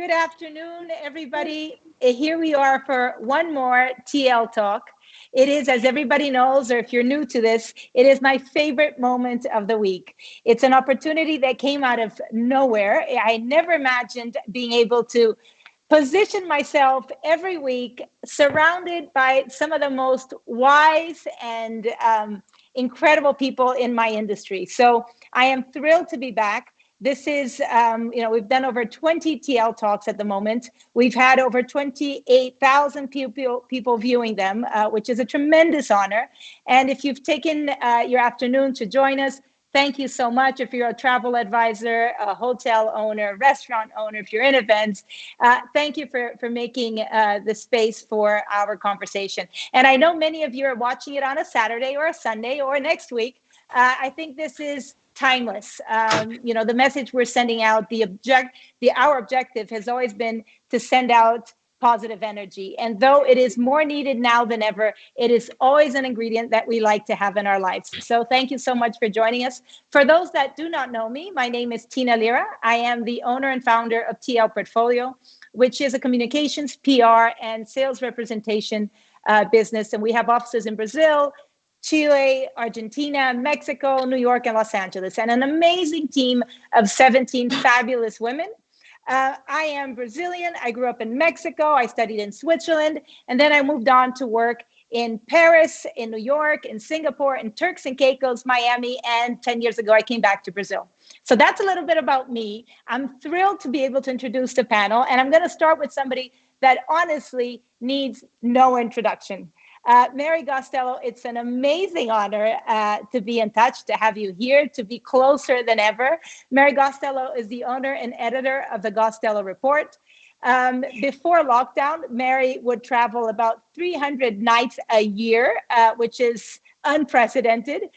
Good afternoon, everybody. Here we are for one more TL Talk. It is, as everybody knows, or if you're new to this, it is my favorite moment of the week. It's an opportunity that came out of nowhere. I never imagined being able to position myself every week surrounded by some of the most wise and incredible people in my industry. So I am thrilled to be back. This is, we've done over 20 TL Talks at the moment. We've had over 28,000 people viewing them, which is a tremendous honor. And if you've taken your afternoon to join us, thank you so much. If you're a travel advisor, a hotel owner, restaurant owner, if you're in events, thank you for making the space for our conversation. And I know many of you are watching it on a Saturday or a Sunday or next week. I think this is timeless. The message we're sending out, our objective has always been to send out positive energy. And though it is more needed now than ever, it is always an ingredient that we like to have in our lives. So thank you so much for joining us. For those that do not know me, my name is Tina Lira. I am the owner and founder of TL Portfolio, which is a communications, PR, and sales representation business. And we have offices in Brazil, Chile, Argentina, Mexico, New York, and Los Angeles, and an amazing team of 17 fabulous women. I am Brazilian. I grew up in Mexico. I studied in Switzerland, and then I moved on to work in Paris, in New York, in Singapore, in Turks and Caicos, Miami, and 10 years ago, I came back to Brazil. So that's a little bit about me. I'm thrilled to be able to introduce the panel, and I'm going to start with somebody that honestly needs no introduction. Mary Gostelow, it's an amazing honor to be in touch, to have you here, to be closer than ever. Mary Gostelow is the owner and editor of the Costello Report. Before lockdown, Mary would travel about 300 nights a year, which is unprecedented.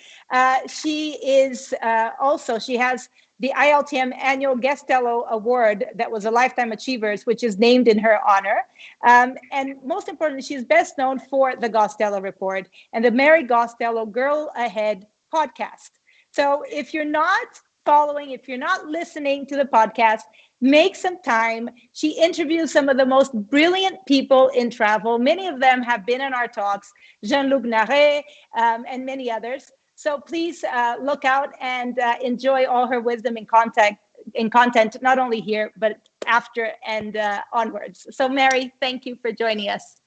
She has the ILTM annual Gostelow Award that was a Lifetime Achievers, which is named in her honor. And most importantly, she's best known for the Costello Report and the Mary Gostelow Girl Ahead podcast. So if you're not following, if you're not listening to the podcast, make some time. She interviews some of the most brilliant people in travel. Many of them have been in our talks, Jean-Luc Naret, and many others. So please look out and enjoy all her wisdom and content, not only here, but after and onwards. So Mary, thank you for joining us.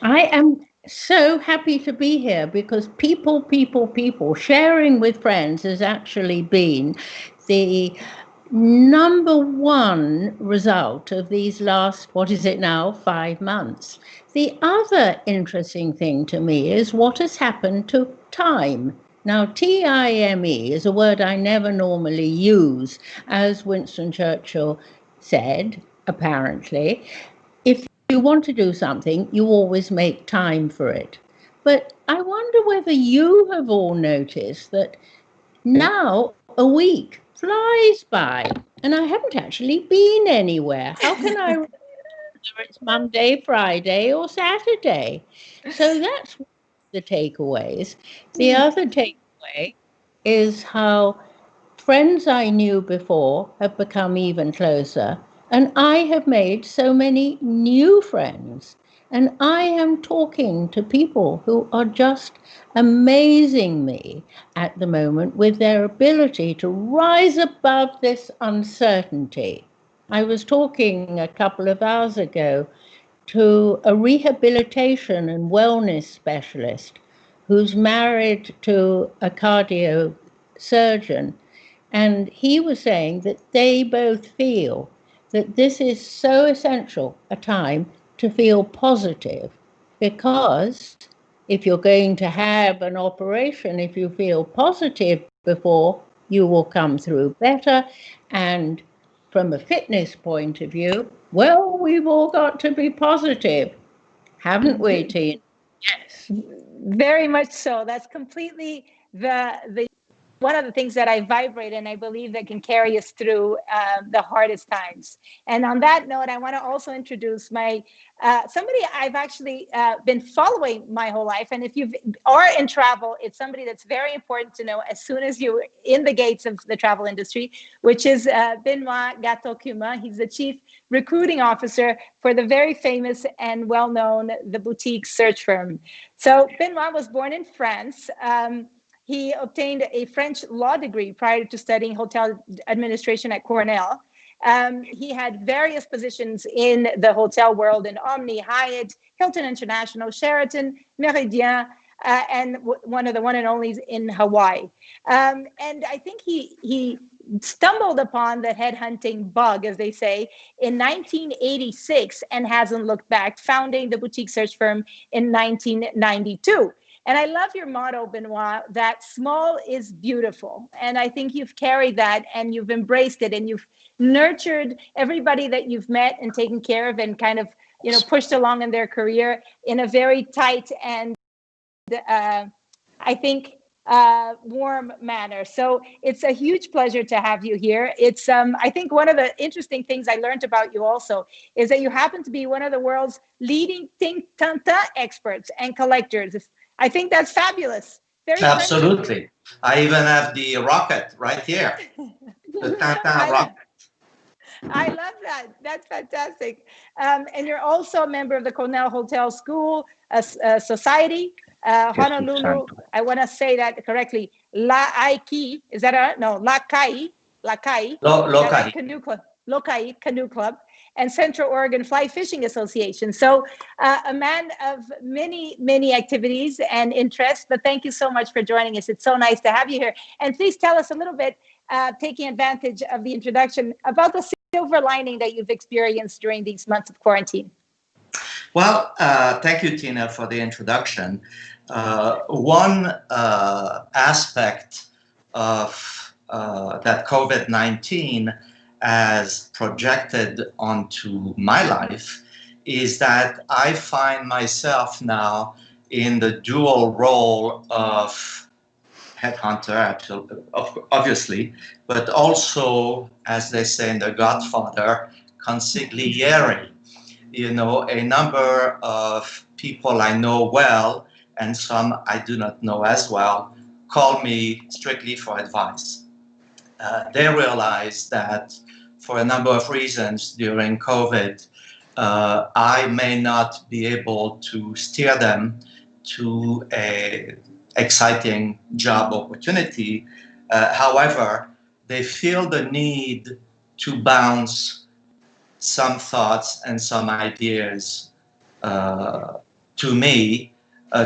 I am so happy to be here because people, sharing with friends has actually been the number one result of these last, 5 months. The other interesting thing to me is what has happened to time. Now, time is a word I never normally use. As Winston Churchill said, apparently, if you want to do something, you always make time for it. But I wonder whether you have all noticed that now a week flies by and I haven't actually been anywhere. How can I remember whether it's Monday, Friday, or Saturday? So that's the takeaways. The other takeaway is how friends I knew before have become even closer, and I have made so many new friends. And I am talking to people who are just amazing me at the moment with their ability to rise above this uncertainty. I was talking a couple of hours ago to a rehabilitation and wellness specialist who's married to a cardio surgeon. And he was saying that they both feel that this is so essential a time to feel positive, because if you're going to have an operation, if you feel positive before, you will come through better. And from a fitness point of view, well, we've all got to be positive, haven't we, Tina? Yes. Very much so. That's completely the one of the things that I vibrate and I believe that can carry us through the hardest times. And on that note, I want to also introduce my somebody I've actually been following my whole life. And if you are in travel, it's somebody that's very important to know as soon as you're in the gates of the travel industry, which is Benoit Gateau-Cumin. He's the chief recruiting officer for the very famous and well-known The Boutique search firm. So Benoit was born in France. He obtained a French law degree prior to studying hotel administration at Cornell. He had various positions in the hotel world in Omni, Hyatt, Hilton International, Sheraton, Méridien, and one of the one and onlys in Hawaii. And I think he stumbled upon the headhunting bug, as they say, in 1986 and hasn't looked back, founding the boutique search firm in 1992. And I love your motto, Benoit, that small is beautiful. And I think you've carried that and you've embraced it and you've nurtured everybody that you've met and taken care of and kind of, pushed along in their career in a very tight and I think warm manner. So it's a huge pleasure to have you here. It's I think one of the interesting things I learned about you also is that you happen to be one of the world's leading think tank experts and collectors. I think that's fabulous. Very absolutely. I even have the rocket right here. The Tintin rocket. I love that. That's fantastic. And you're also a member of the Cornell Hotel School Society, Honolulu. I want to say that correctly. La'aiki, is that right? No, Lakai. Lokai. Lokai Canoe Club, and Central Oregon Fly Fishing Association. So a man of many, many activities and interests, but thank you so much for joining us. It's so nice to have you here. And please tell us a little bit, taking advantage of the introduction, about the silver lining that you've experienced during these months of quarantine. Well, thank you, Tina, for the introduction. One aspect of that COVID-19 has projected onto my life is that I find myself now in the dual role of headhunter, obviously, but also, as they say in The Godfather, consigliere. A number of people I know well and some I do not know as well call me strictly for advice. They realize that for a number of reasons during COVID, I may not be able to steer them to a exciting job opportunity. However, they feel the need to bounce some thoughts and some ideas to me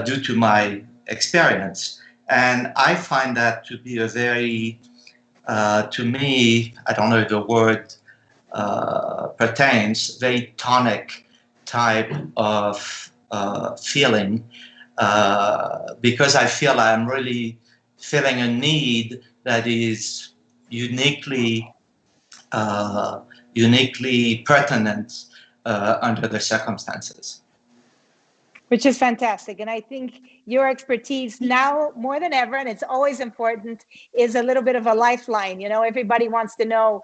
due to my experience. And I find that to be a very, to me, I don't know if the word pertains, very tonic type of feeling, because I feel I'm really filling a need that is uniquely pertinent under the circumstances. Which is fantastic. And I think your expertise now more than ever, and it's always important, is a little bit of a lifeline. Everybody wants to know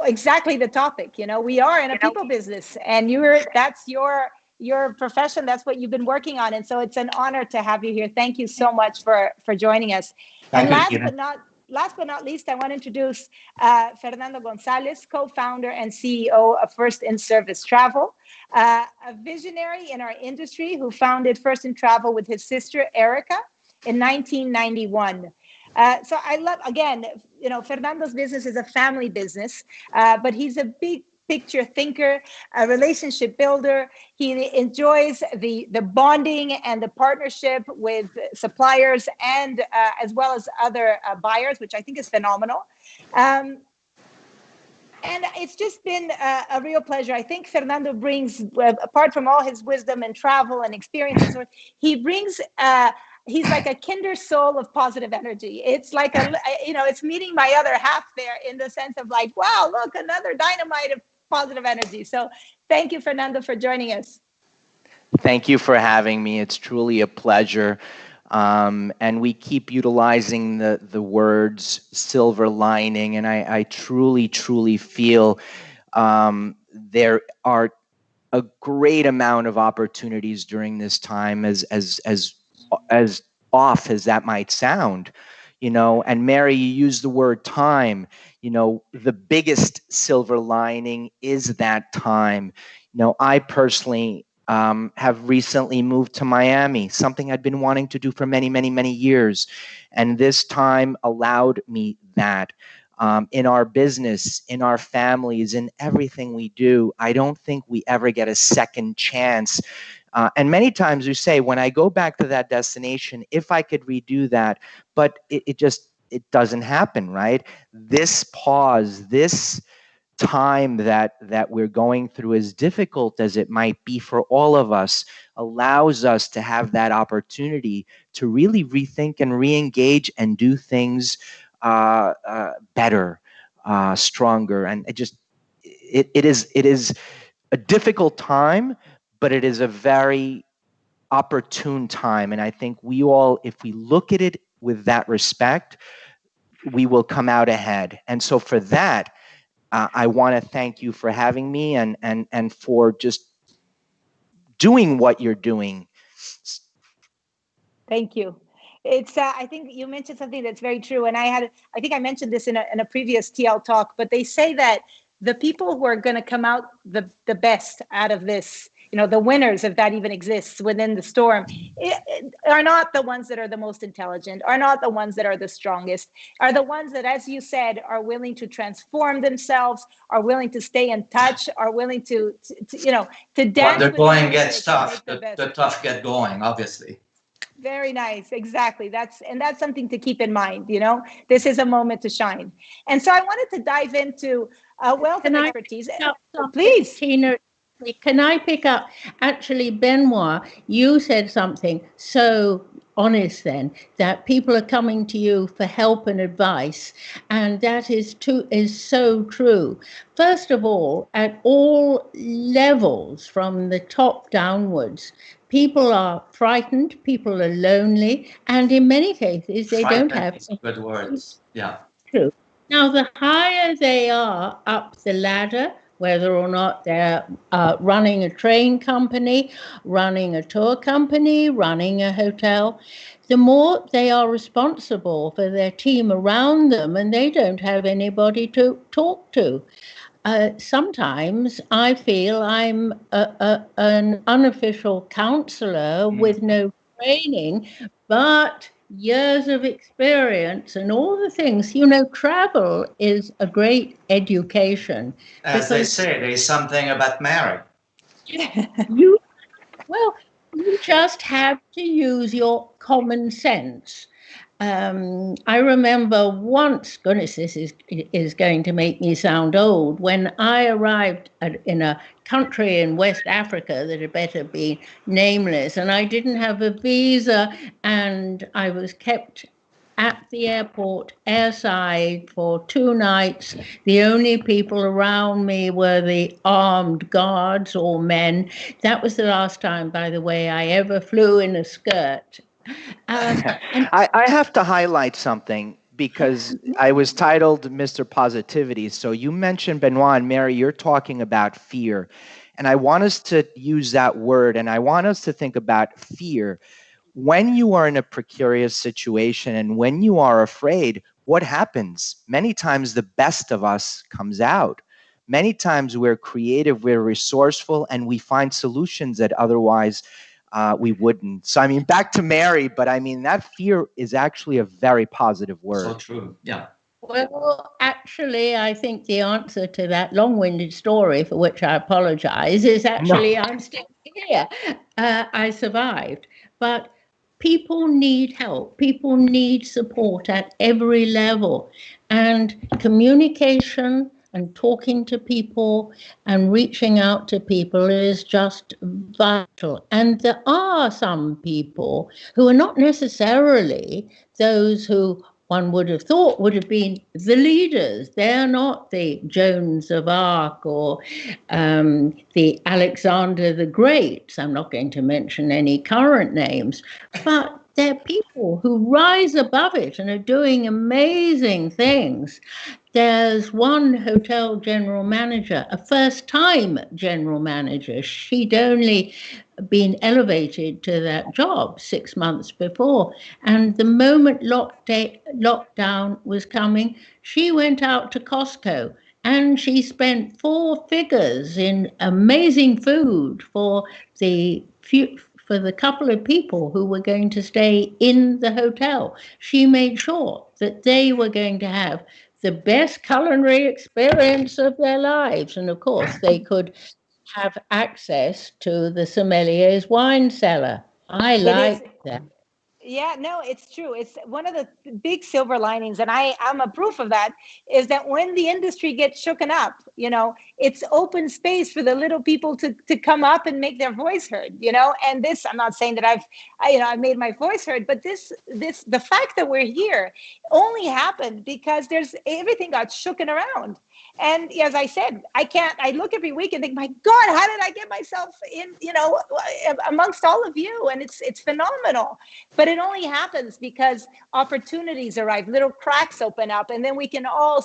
exactly the topic. We are in a people business, and that's your profession. That's what you've been working on. And so it's an honor to have you here. Thank you so much for joining us. Thank you, last but not least, I want to introduce Fernando Gonzalez, co-founder and CEO of First in Service Travel, a visionary in our industry who founded First in Travel with his sister, Erica, in 1991. So I love, again, Fernando's business is a family business, but he's a big picture thinker, a relationship builder. He enjoys the bonding and the partnership with suppliers and as well as other buyers, which I think is phenomenal. And it's just been a real pleasure. I think Fernando brings, apart from all his wisdom and travel and experiences, he brings, he's like a kinder soul of positive energy. It's like, it's meeting my other half there in the sense of like, wow, look, another dynamite of positive energy. So thank you, Fernando, for joining us. Thank you for having me. It's truly a pleasure. And we keep utilizing the words silver lining, and I truly, truly feel there are a great amount of opportunities during this time, as off as that might sound. And Mary, you used the word time. The biggest silver lining is that time. I personally have recently moved to Miami, something I'd been wanting to do for many, many, many years. And this time allowed me that. In our business, in our families, in everything we do, I don't think we ever get a second chance. And many times we say, when I go back to that destination, if I could redo that, but it doesn't happen, right? This pause, this time that we're going through, as difficult as it might be for all of us, allows us to have that opportunity to really rethink and re-engage and do things better, stronger. And it is a difficult time, but it is a very opportune time. And I think we all, if we look at it with that respect, we will come out ahead. And so for that, I want to thank you for having me and for just doing what you're doing. Thank you. It's. I think you mentioned something that's very true, and I think I mentioned this in a previous TL talk. But they say that the people who are going to come out the best out of this, the winners, if that even exists within the storm, are not the ones that are the most intelligent, are not the ones that are the strongest, are the ones that, as you said, are willing to transform themselves, are willing to stay in touch, are willing to dance. When the going gets tough, the tough get going, obviously. Very nice. Exactly. That's something to keep in mind. This is a moment to shine. And so I wanted to dive into a wealth of expertise. Please, Tina, can I pick up? Actually, Benoit, you said something so honest then, that people are coming to you for help and advice, and that is so true. First of all, at all levels, from the top downwards, people are frightened, people are lonely, and in many cases they don't have good words. Yeah. True. Now, the higher they are up the ladder, whether or not they're running a train company, running a tour company, running a hotel, the more they are responsible for their team around them, and they don't have anybody to talk to. Sometimes I feel I'm an unofficial counselor with no training, but years of experience and all the things. Travel is a great education. As they say, there's something about Mary. You just have to use your common sense. I remember once, goodness, this is going to make me sound old, when I arrived in a country in West Africa that had better be nameless, and I didn't have a visa, and I was kept at the airport airside for 2 nights. The only people around me were the armed guards or men. That was the last time, by the way, I ever flew in a skirt. I have to highlight something, because I was titled Mr. Positivity. So you mentioned, Benoit and Mary, you're talking about fear. And I want us to use that word, and I want us to think about fear. When you are in a precarious situation and when you are afraid, what happens? Many times the best of us comes out. Many times we're creative, we're resourceful, and we find solutions that otherwise we wouldn't. So, back to Mary, but that fear is actually a very positive word. So true, yeah. Well, actually, I think the answer to that long-winded story, for which I apologize, is actually I'm still here. I survived. But people need help. People need support at every level. And communication and talking to people and reaching out to people is just vital. And there are some people who are not necessarily those who one would have thought would have been the leaders. They're not the Joans of Arc or the Alexander the Great. I'm not going to mention any current names, but there are people who rise above it and are doing amazing things. There's one hotel general manager, a first time general manager. She'd only been elevated to that job 6 months before. And the moment lockdown was coming, she went out to Costco and she spent four figures in amazing food for the couple of people who were going to stay in the hotel. She made sure that they were going to have the best culinary experience of their lives. And of course, they could have access to the sommelier's wine cellar. I It is. like that. Yeah, no, it's true. It's one of the big silver linings, and I'm a proof of that, is that when the industry gets shooken up, it's open space for the little people to come up and make their voice heard, and this, I'm not saying that I've made my voice heard, but the fact that we're here only happened because everything got shooken around. And as I said, I look every week and think, my God, how did I get myself in, amongst all of you? And it's phenomenal. But it only happens because opportunities arrive, little cracks open up, and then we can all,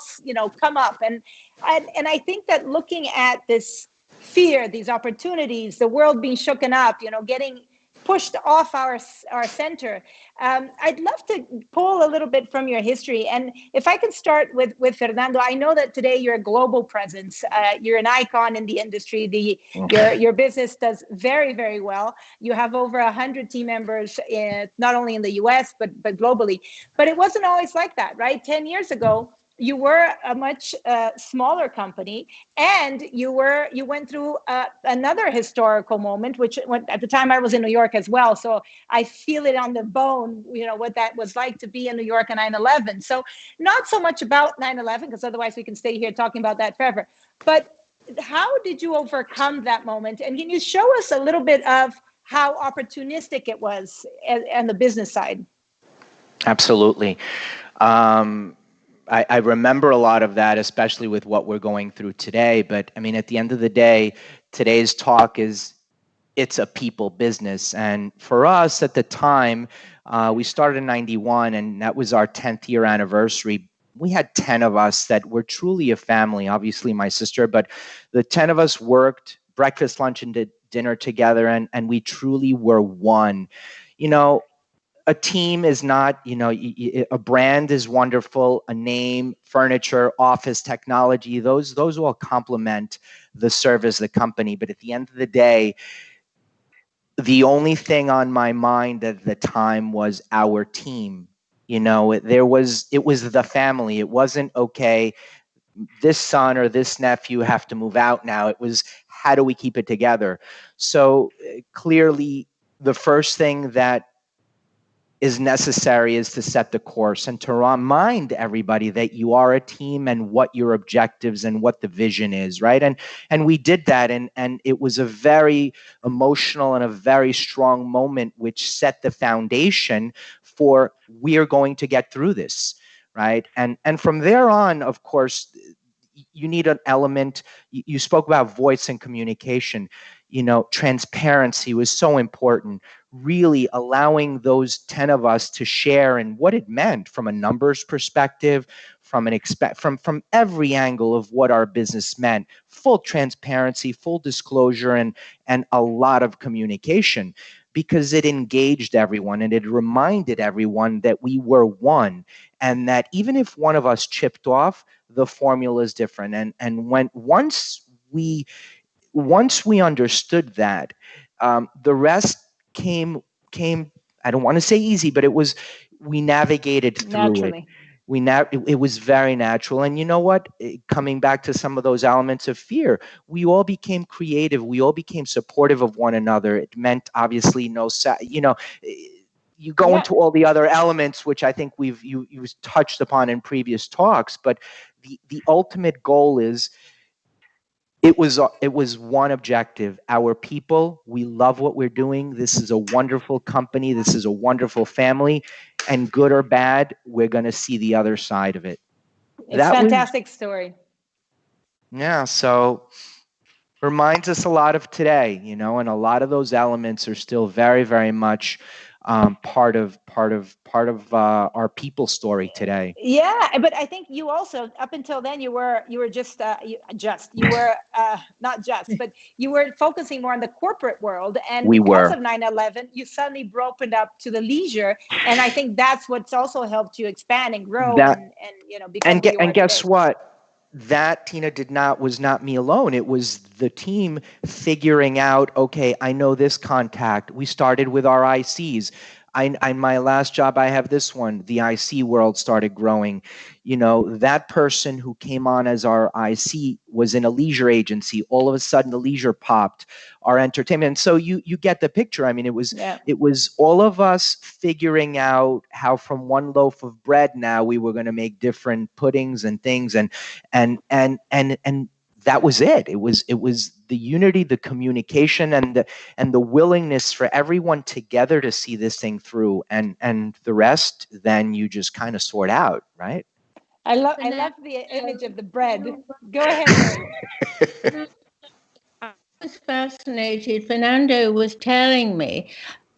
come up. And I think that looking at this fear, these opportunities, the world being shooken up, getting pushed off our center. I'd love to pull a little bit from your history. And if I can start with Fernando, I know that today you're a global presence. You're an icon in the industry. Your business does very, very well. You have over 100 team members, not only in the US, but globally. But it wasn't always like that, right? 10 years ago, you were a much smaller company, and you went through another historical moment, which at the time I was in New York as well, so I feel it on the bone, what that was like to be in New York on 9/11. So not so much about 9/11, because otherwise we can stay here talking about that forever. But how did you overcome that moment? And can you show us a little bit of how opportunistic it was and the business side? Absolutely. I remember a lot of that, especially with what we're going through today. But I mean, at the end of the day, today's talk it's a people business. And for us at the time, we started in 91, and that was our 10th year anniversary. We had 10 of us that were truly a family, obviously my sister, but the 10 of us worked breakfast, lunch, and dinner together, and we truly were one. A team is not, a brand is wonderful, a name, furniture, office, technology, those all complement the service, the company. But at the end of the day, the only thing on my mind at the time was our team. It was the family. It wasn't, okay, this son or this nephew have to move out now. It was, how do we keep it together? So clearly, the first thing that is necessary is to set the course and to remind everybody that you are a team and what your objectives and what the vision is, right? And we did that, and it was a very emotional and a very strong moment, which set the foundation for, we are going to get through this, right? And from there on, of course, you need an element. You spoke about voice and communication. Transparency was so important, really allowing those 10 of us to share in what it meant from a numbers perspective, from every angle of what our business meant. Full transparency, full disclosure, and a lot of communication, because it engaged everyone and it reminded everyone that we were one, and that even if one of us chipped off, the formula is different. And once we understood that, the rest came. I don't want to say easy, but we navigated through it. Naturally. It was very natural. And you know what? Coming back to some of those elements of fear, we all became creative. We all became supportive of one another. It meant, obviously, you go into all the other elements, which I think you've touched upon in previous talks. But the ultimate goal is, it was one objective. Our people, we love what we're doing. This is a wonderful company. This is a wonderful family. And good or bad, we're going to see the other side of it. It's a fantastic story. Yeah, so reminds us a lot of today, and a lot of those elements are still very, very much part of our people story today. Yeah, but I think you also, up until then, you were you were not just, but you were focusing more on the corporate world, and We because were. of 9/11, you suddenly opened up to the leisure, and I think that's what's also helped you expand and grow That and become who you and are today. guess what? That, Tina, was not me alone. It was the team figuring out, okay, I know this contact. We started with our ICs. My last job, I have this one. The IC world started growing. That person who came on as our IC was in a leisure agency. All of a sudden, the leisure popped, our entertainment. And so you get the picture. I mean, Yeah. it was all of us figuring out how from one loaf of bread now we were going to make different puddings and things, and that was it. It was the unity, the communication, and the willingness for everyone together to see this thing through, and the rest then you just kind of sort out, right? I love the image of the bread. Go ahead, Mary. I was fascinated. Fernando was telling me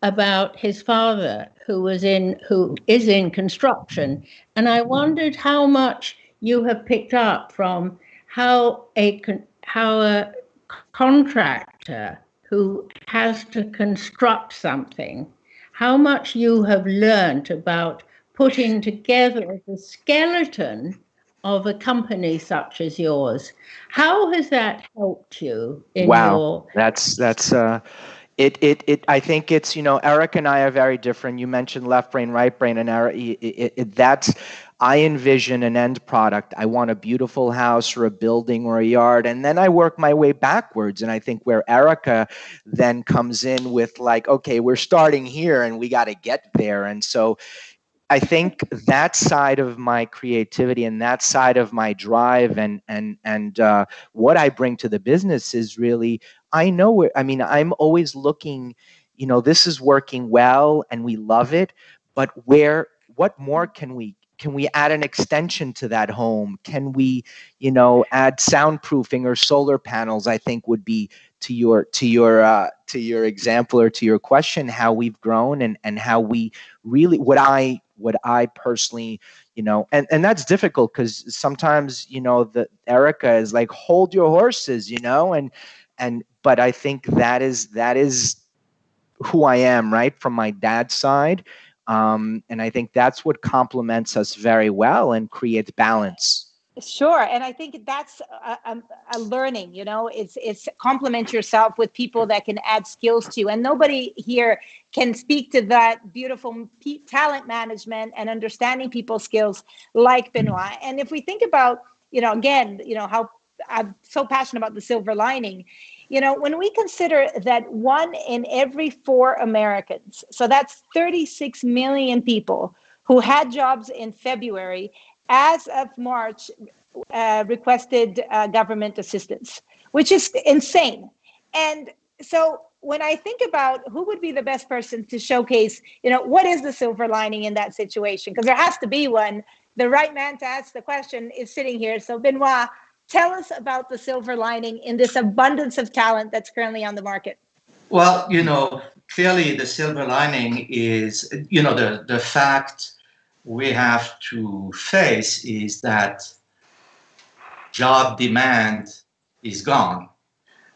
about his father, who is in construction, and I wondered how much you have picked up from how a contractor who has to construct something, how much you have learned about putting together the skeleton of a company such as yours. How has that helped you in Wow, your? that's it I think it's, Eric and I are very different. You mentioned left brain, right brain, and Eric, that's, I envision an end product. I want a beautiful house or a building or a yard, and then I work my way backwards. And I think where Erica then comes in with, like, okay, we're starting here and we got to get there. And so I think that side of my creativity and that side of my drive and what I bring to the business is really, I know where, I mean, I'm always looking, this is working well and we love it, but what more can we add an extension to that home? Can we, add soundproofing or solar panels? I think would be, to your example, or to your question, how we've grown and how we really, what I personally, and that's difficult because sometimes, the Erica is like, hold your horses, but I think that is who I am, right, from my dad's side. And I think that's what complements us very well and creates balance. Sure, and I think that's a learning. It's complement yourself with people that can add skills to you, and nobody here can speak to that beautiful talent management and understanding people's skills like Benoit. And if we think about, again, how I'm so passionate about the silver lining. When we consider that 1 in every 4 Americans, so that's 36 million people who had jobs in February, as of March, requested government assistance, which is insane. And so when I think about who would be the best person to showcase, what is the silver lining in that situation? Because there has to be one. The right man to ask the question is sitting here. So Benoit, tell us about the silver lining in this abundance of talent that's currently on the market. Well, clearly the silver lining is, the fact we have to face is that job demand is gone.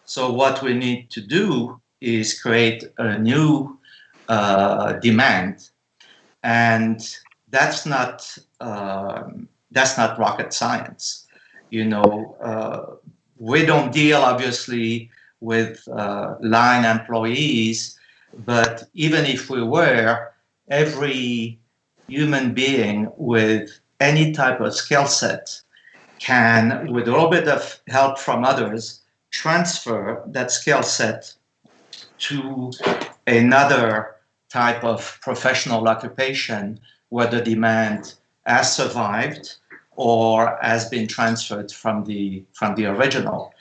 So what we need to do is create a new demand, and that's not rocket science. We don't deal obviously with line employees, but even if we were, every human being with any type of skill set can, with a little bit of help from others, transfer that skill set to another type of professional occupation where the demand has survived or has been transferred from the original.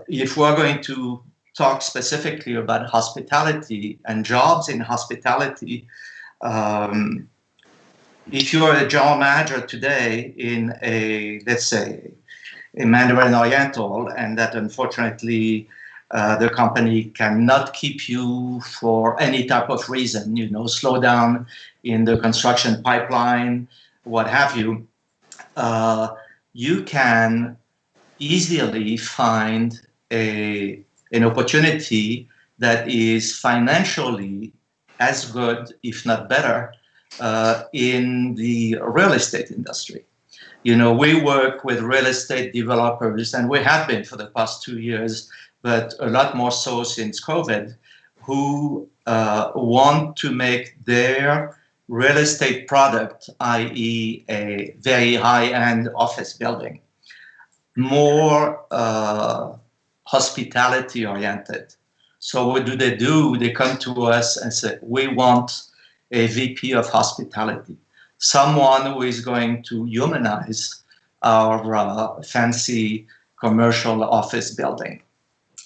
If we're going to talk specifically about hospitality and jobs in hospitality, if you're a general manager today in let's say, a Mandarin Oriental, and that unfortunately The company cannot keep you for any type of reason, slow down in the construction pipeline, what have you. You can easily find an opportunity that is financially as good, if not better, in the real estate industry. We work with real estate developers, and we have been for the past 2 years, but a lot more so since COVID, who want to make their real estate product, i.e. a very high-end office building, more hospitality oriented. So what do? They come to us and say, we want a VP of hospitality, someone who is going to humanize our fancy commercial office building.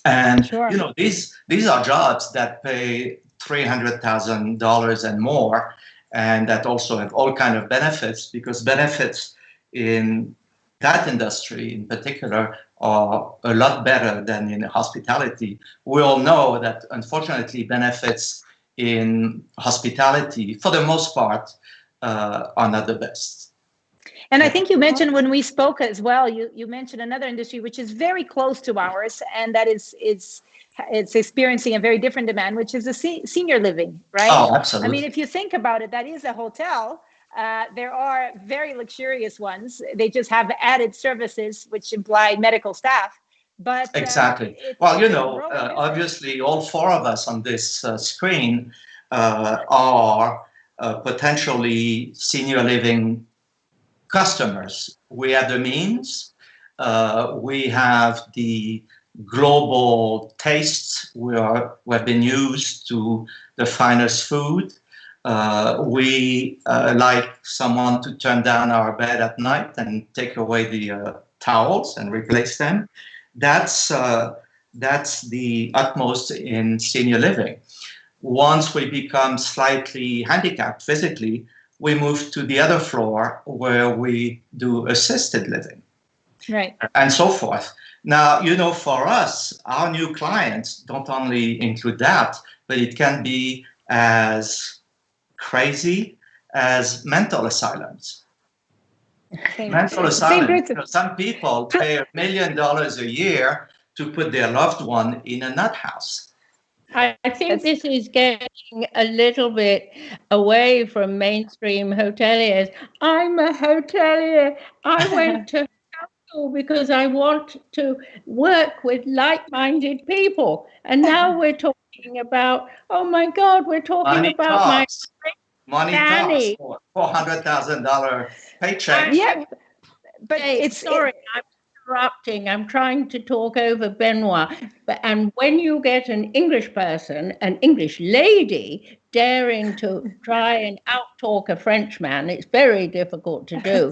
And Sure. These are jobs that pay $300,000 and more, and that also have all kind of benefits, because benefits in that industry in particular are a lot better than in hospitality. We all know that, unfortunately, benefits in hospitality, for the most part, are not the best. And I think you mentioned when we spoke as well, you mentioned another industry which is very close to ours, and that is it's experiencing a very different demand, which is the senior living, right? Oh, absolutely. I mean, if you think about it, that is a hotel. There are very luxurious ones. They just have added services, which imply medical staff. But exactly. Well, obviously, all four of us on this screen are potentially senior living customers. We have the means. We have the global tastes. We've been used to the finest food. We like someone to turn down our bed at night and take away the towels and replace them. That's the utmost in senior living. Once we become slightly handicapped physically, we move to the other floor where we do assisted living, right, and so forth. Now, for us, our new clients don't only include that, but it can be as crazy as mental asylums. Mental asylums. Some people pay $1 million a year to put their loved one in a nut house. I think this is getting a little bit away from mainstream hoteliers. I'm a hotelier. I went to school because I want to work with like-minded people. And now we're talking about, oh my God, we're talking Money about talks. my Money talks. $400,000 paycheck. Yeah, but sorry, I'm interrupting. I'm trying to talk over Benoit. And when you get an English person, an English lady, daring to try and out-talk a Frenchman, it's very difficult to do.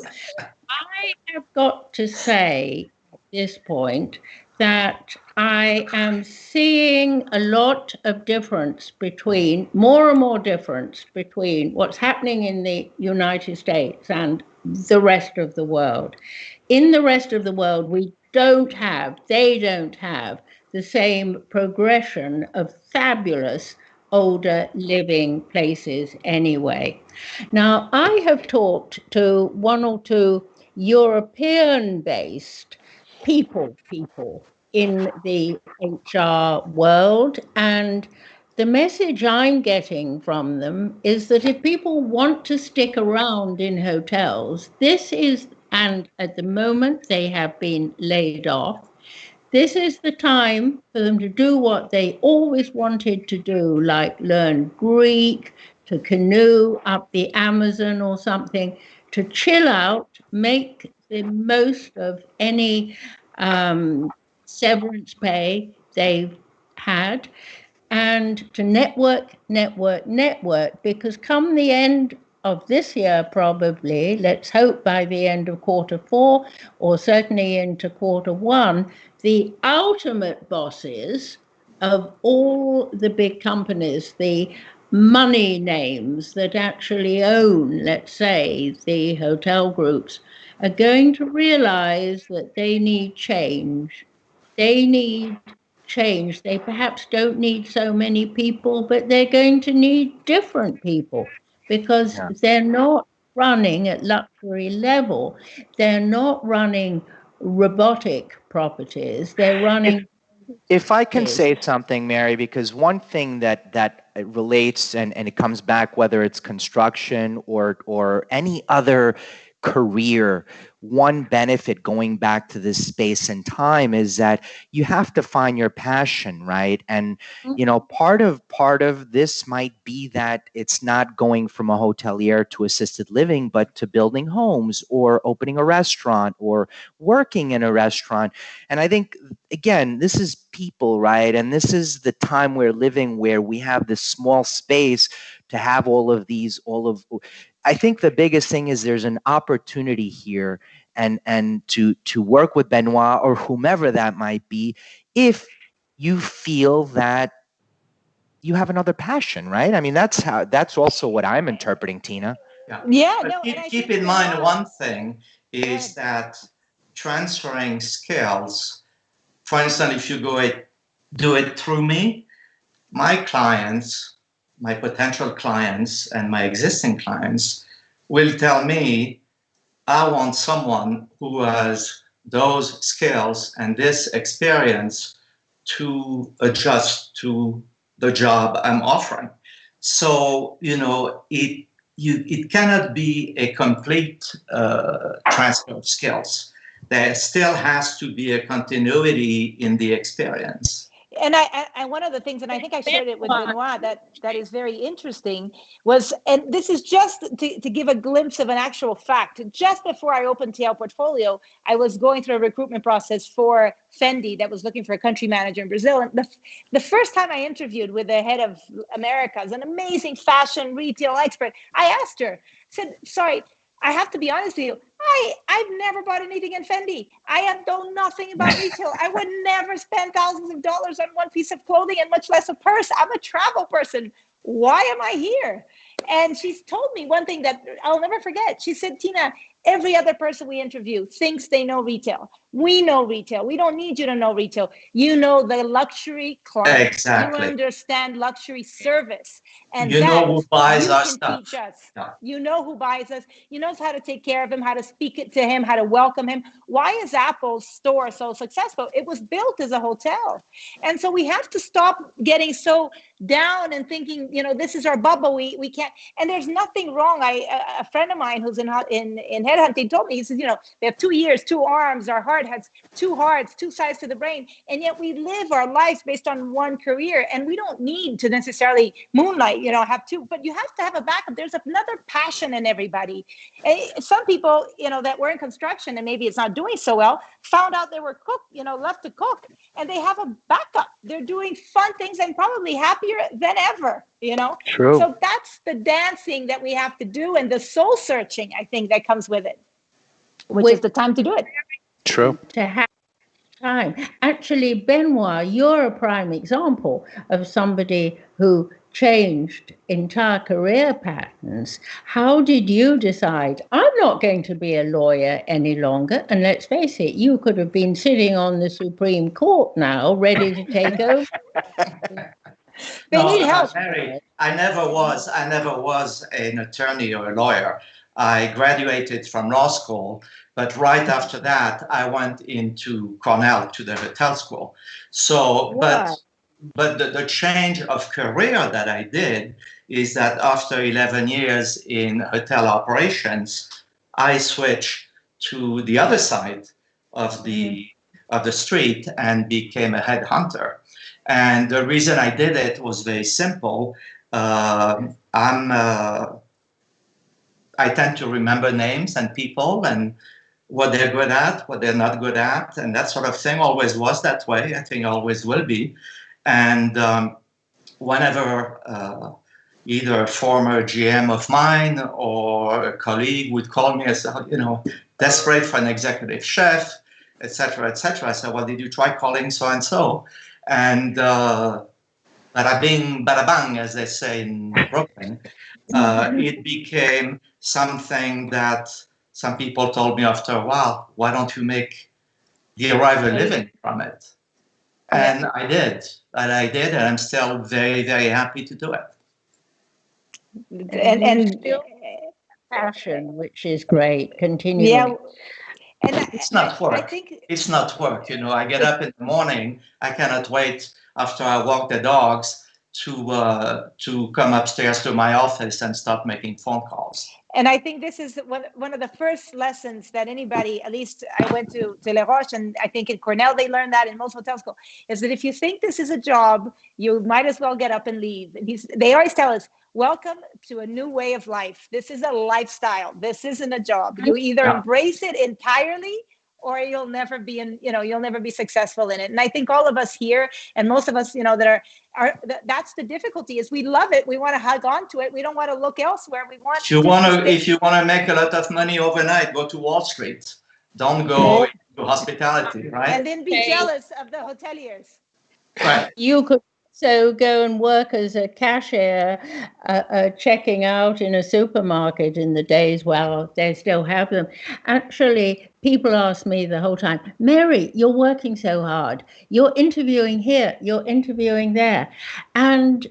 I have got to say at this point that I am seeing a lot of difference more and more difference between what's happening in the United States and the rest of the world. In the rest of the world, they don't have the same progression of fabulous older living places anyway. Now, I have talked to one or two European-based people in the HR world, and the message I'm getting from them is that if people want to stick around in hotels, and at the moment they have been laid off, this is the time for them to do what they always wanted to do, like learn Greek, to canoe up the Amazon or something, to chill out, make the most of any severance pay they've had, and to network, because come the end of this year, probably, let's hope by the end of Q4, or certainly into Q1, the ultimate bosses of all the big companies, the money names that actually own, let's say, the hotel groups, are going to realize that they need change. They need change. They perhaps don't need so many people, but they're going to need different people because Yeah. they're not running at luxury level. They're not running robotic properties. They're If running if I can cities. say something, Mary, because one thing that relates and it comes back, whether it's construction or any other career, one benefit going back to this space and time is that you have to find your passion, right? And part of this might be that it's not going from a hotelier to assisted living, but to building homes or opening a restaurant or working in a restaurant. And I think, again, this is people, right? And this is the time we're living where we have this small space to have I think the biggest thing is there's an opportunity here and to work with Benoit or whomever that might be, if you feel that you have another passion, right? I mean, that's also what I'm interpreting, Tina. Yeah, But no, and I keep think in mind Benoit. one thing Go is ahead. that transferring skills, for instance, if you do it through me, my clients, my potential clients, and my existing clients will tell me, I want someone who has those skills and this experience to adjust to the job I'm offering. So, it cannot be a complete transfer of skills. There still has to be a continuity in the experience. And one of the things, and I think I shared it with Benoit, that is very interesting was, and this is just to give a glimpse of an actual fact. Just before I opened TL Portfolio, I was going through a recruitment process for Fendi that was looking for a country manager in Brazil. And the first time I interviewed with the head of Americas, an amazing fashion retail expert, I asked her, said, sorry, I have to be honest with you. I've never bought anything in Fendi. I have known nothing about retail. I would never spend thousands of dollars on one piece of clothing and much less a purse. I'm a travel person. Why am I here? And she's told me one thing that I'll never forget. She said, Tina, every other person we interview thinks they know retail. We know retail. We don't need you to know retail. You know the luxury client. You Exactly. understand luxury service. And You know that who buys you our can stuff. teach us. Yeah. You know who buys us. You know how to take care of him, how to speak it to him, how to welcome him. Why is Apple's store so successful? It was built as a hotel. And so we have to stop getting so down and thinking, this is our bubble. We can't. And there's nothing wrong. A friend of mine who's in headhunting told me, he says, we have 2 ears, 2 arms. Our heart has 2 hearts, 2 sides to the brain. And yet we live our lives based on one career. And we don't need to necessarily moonlight, have 2, but you have to have a backup. There's another passion in everybody. And some people, that were in construction and maybe it's not doing so well, found out they were left to cook, and they have a backup. They're doing fun things and probably happier than ever. True. So that's the dancing that we have to do, and the soul searching, I think, that comes with it, which is the time to do it. True. To have time. Actually, Benoit, you're a prime example of somebody who changed entire career patterns. How did you decide, I'm not going to be a lawyer any longer? And let's face it, you could have been sitting on the Supreme Court now, ready to take over. They No, need help. Mary, I never was an attorney or a lawyer. I graduated from law school, but right after that, I went into Cornell to the hotel school. So, Wow. but the change of career that I did is that after 11 years in hotel operations, I switched to the other side of the street and became a headhunter. And the reason I did it was very simple. I tend to remember names and people and what they're good at, what they're not good at, and that sort of thing. Always was that way. I think always will be. And whenever either a former GM of mine or a colleague would call me as, desperate for an executive chef, et cetera, I said, well, did you try calling so-and-so? And bada bing, bada bang, as they say in Brooklyn, it became something that some people told me after a while, why don't you make the arrival living from it? And I did. And I did, and I'm still very, very happy to do it. And still passion, which is great. Continuing. yeah, and It's not work. I think It's not work. You know, I get up in the morning. I cannot wait after I walk the dogs to come upstairs to my office and start making phone calls. And I think this is one of the first lessons that anybody, at least I went to Les Roches, and I think in Cornell they learned that, in most hotels school, is that if you think this is a job, you might as well get up and leave. And they always tell us, welcome to a new way of life. This is a lifestyle. This isn't a job. You either embrace it entirely, or you'll never be you'll never be successful in it. And I think all of us here, and most of us, that that's the difficulty, is we love it. We want to hug on to it. We don't want to look elsewhere. We want if you want to make a lot of money overnight, go to Wall Street. Don't go to hospitality, right? And then be jealous of the hoteliers. Right. You could also go and work as a cashier, checking out in a supermarket in the days while they still have them. Actually, people ask me the whole time, Mary, you're working so hard. You're interviewing here, you're interviewing there. And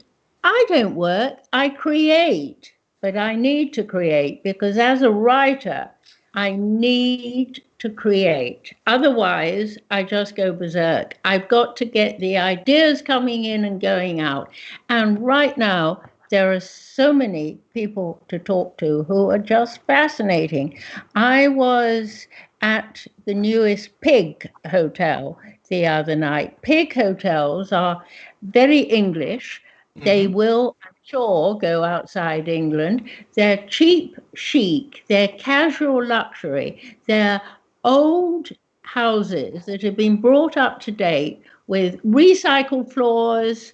I don't work, I create. But I need to create, because as a writer, I need to create. Otherwise, I just go berserk. I've got to get the ideas coming in and going out. And right now, there are so many people to talk to who are just fascinating. I was at the newest Pig Hotel the other night. Pig hotels are very English. They will, I'm sure, go outside England. They're cheap chic. They're casual luxury. They're old houses that have been brought up to date with recycled floors.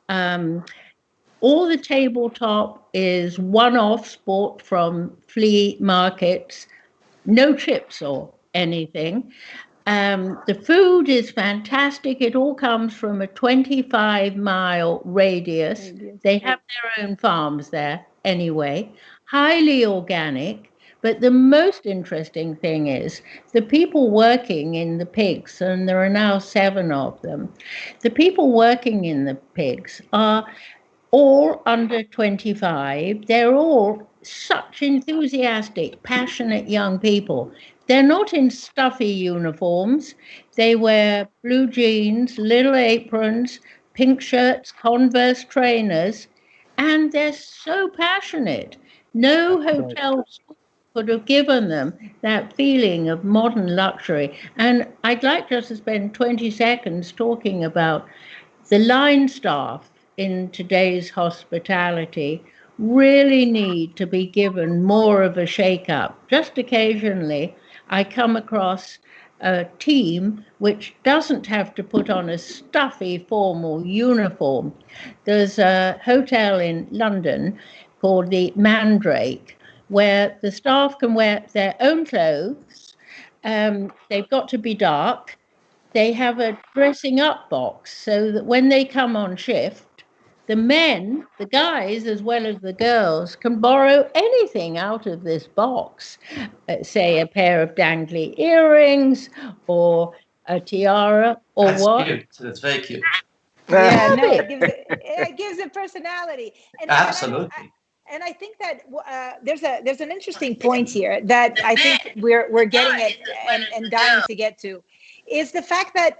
All the tabletop is one-offs bought from flea markets. No chips or anything. The food is fantastic. It all comes from a 25-mile radius. They have their own farms there anyway, highly organic. But the most interesting thing is the people working in the pigs, and there are now 7 of them, the people working in the pigs are all under 25. They're all such enthusiastic, passionate young people. They're not in stuffy uniforms. They wear blue jeans, little aprons, pink shirts, Converse trainers, and they're so passionate. No hotel could have given them that feeling of modern luxury. And I'd like just to spend 20 seconds talking about the line staff in today's hospitality really need to be given more of a shake-up. Just occasionally, I come across a team which doesn't have to put on a stuffy formal uniform. There's a hotel in London called the Mandrake, where the staff can wear their own clothes. They've got to be dark. They have a dressing up box so that when they come on shift, the men, the guys, as well as the girls, can borrow anything out of this box. Say a pair of dangly earrings or a tiara or That's what. cute. That's very cute. Yeah, no, it gives it personality. Absolutely. And I think that there's an interesting point here that I think we're getting at and dying to get to, is the fact that,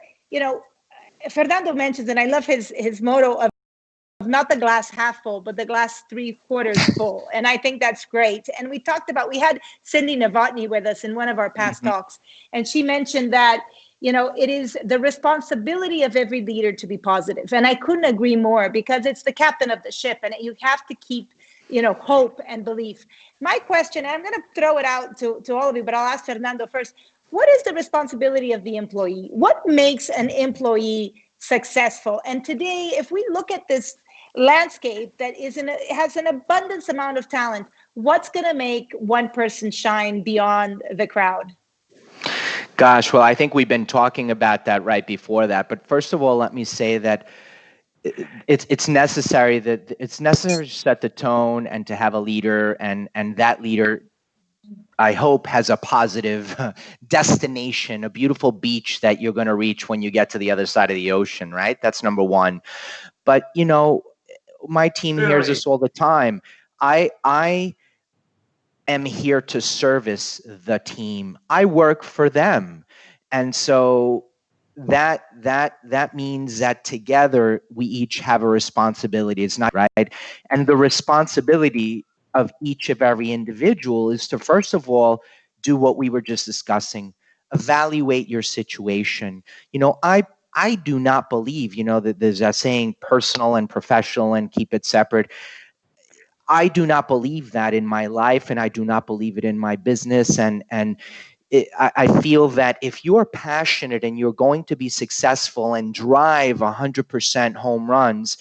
Fernando mentions, and I love his motto of not the glass half full, but the glass 3/4 full. And I think that's great. And we had Cindy Novotny with us in one of our past talks, and she mentioned that, it is the responsibility of every leader to be positive. And I couldn't agree more, because it's the captain of the ship, and you have to keep hope and belief. My question, and I'm going to throw it out to all of you, but I'll ask Fernando first. What is the responsibility of the employee? What makes an employee successful? And today, if we look at this landscape that has an abundance amount of talent, what's going to make one person shine beyond the crowd? Gosh, well, I think we've been talking about that right before that. But first of all, let me say that it's necessary to set the tone and to have a leader, and that leader I hope has a positive destination, a beautiful beach that you're going to reach when you get to the other side of the ocean, right? That's number one. But my team hears Really? this all the time. I am here to service the team. I work for them. And so that means that together we each have a responsibility. It's not right. And the responsibility of each of every individual is to first of all do what we were just discussing. Evaluate your situation. I do not believe, that there's a saying personal and professional and keep it separate. I do not believe that in my life, and I do not believe it in my business. I feel that if you're passionate and you're going to be successful and drive 100% home runs,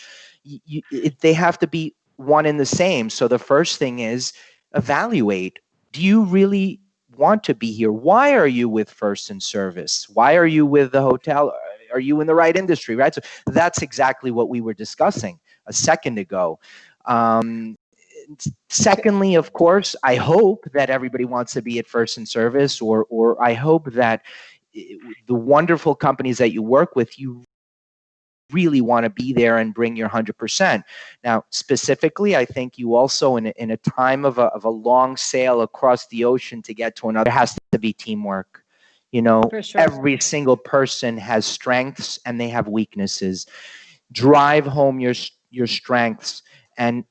they have to be one and the same. So the first thing is evaluate. Do you really want to be here? Why are you with First and Service? Why are you with the hotel? Are you in the right industry? Right. So that's exactly what we were discussing a second ago. Secondly, of course, I hope that everybody wants to be at First and Service, or I hope that the wonderful companies that you work with, you really want to be there and bring your 100%. Now, specifically, I think you also, in a time of a long sail across the ocean to get to another, there has to be teamwork. For sure. Every single person has strengths and they have weaknesses. Drive home your strengths and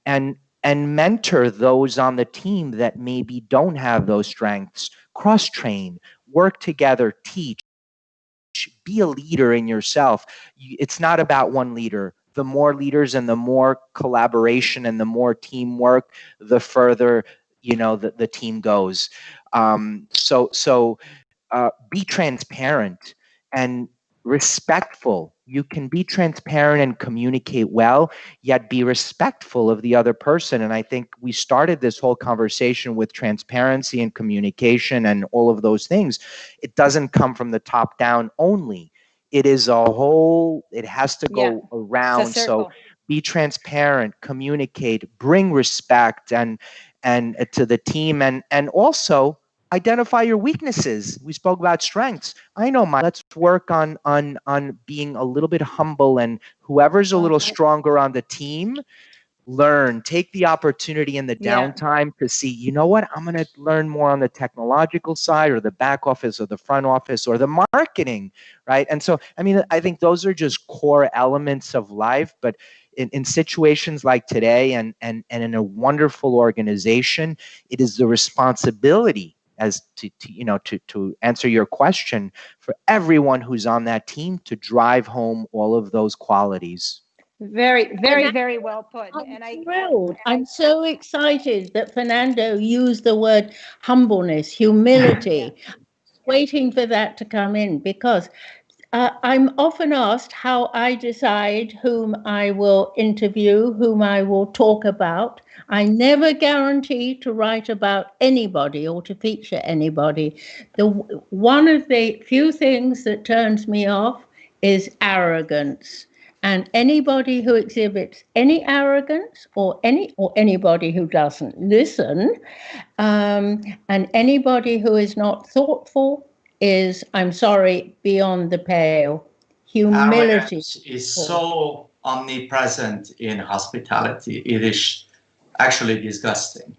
mentor those on the team that maybe don't have those strengths. Cross train, work together, teach, be a leader in yourself. It's not about one leader. The more leaders and the more collaboration and the more teamwork, the further the team goes. Be transparent and respectful. You can be transparent and communicate well, yet be respectful of the other person. And I think we started this whole conversation with transparency and communication and all of those things. It doesn't come from the top down only. It is it has to go around. So be transparent, communicate, bring respect and to the team and also identify your weaknesses. We spoke about strengths. I know mine. Let's work on being a little bit humble, and whoever's a little stronger on the team, take the opportunity in the downtime to see, you know what, I'm going to learn more on the technological side or the back office or the front office or the marketing, right? And so, I think those are just core elements of life, but in situations like today and in a wonderful organization, it is the responsibility as to answer your question for everyone who's on that team to drive home all of those qualities. Very, very, very well put. I'm thrilled. I'm so excited that Fernando used the word humbleness, humility. Waiting for that to come in because I'm often asked how I decide whom I will interview, whom I will talk about. I never guarantee to write about anybody or to feature anybody. One of the few things that turns me off is arrogance. And anybody who exhibits any arrogance or anybody who doesn't listen, and anybody who is not thoughtful is, I'm sorry, beyond the pale. Humility Arrogance is so omnipresent in hospitality. It is actually disgusting.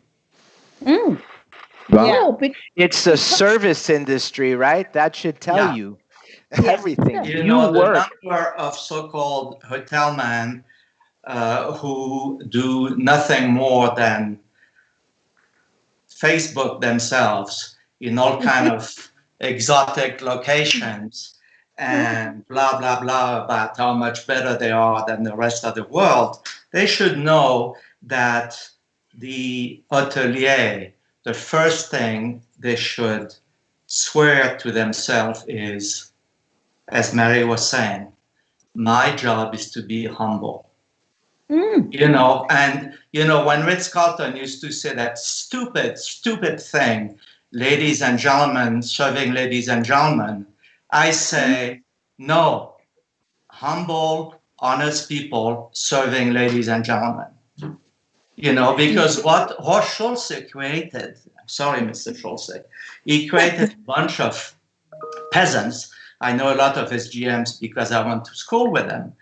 Well, it's a service industry, right? That should tell you everything. The number of so-called hotel men who do nothing more than Facebook themselves in all kind of exotic locations and blah, blah, blah about how much better they are than the rest of the world. They should know that the hotelier, the first thing they should swear to themselves is, as Mary was saying, my job is to be humble. When Ritz-Carlton used to say that stupid thing, ladies and gentlemen, serving ladies and gentlemen, I say, no, humble, honest people serving ladies and gentlemen. Because what Horst Schulze created, sorry, Mr. Schulze, he created a bunch of peasants. I know a lot of his GMs because I went to school with them,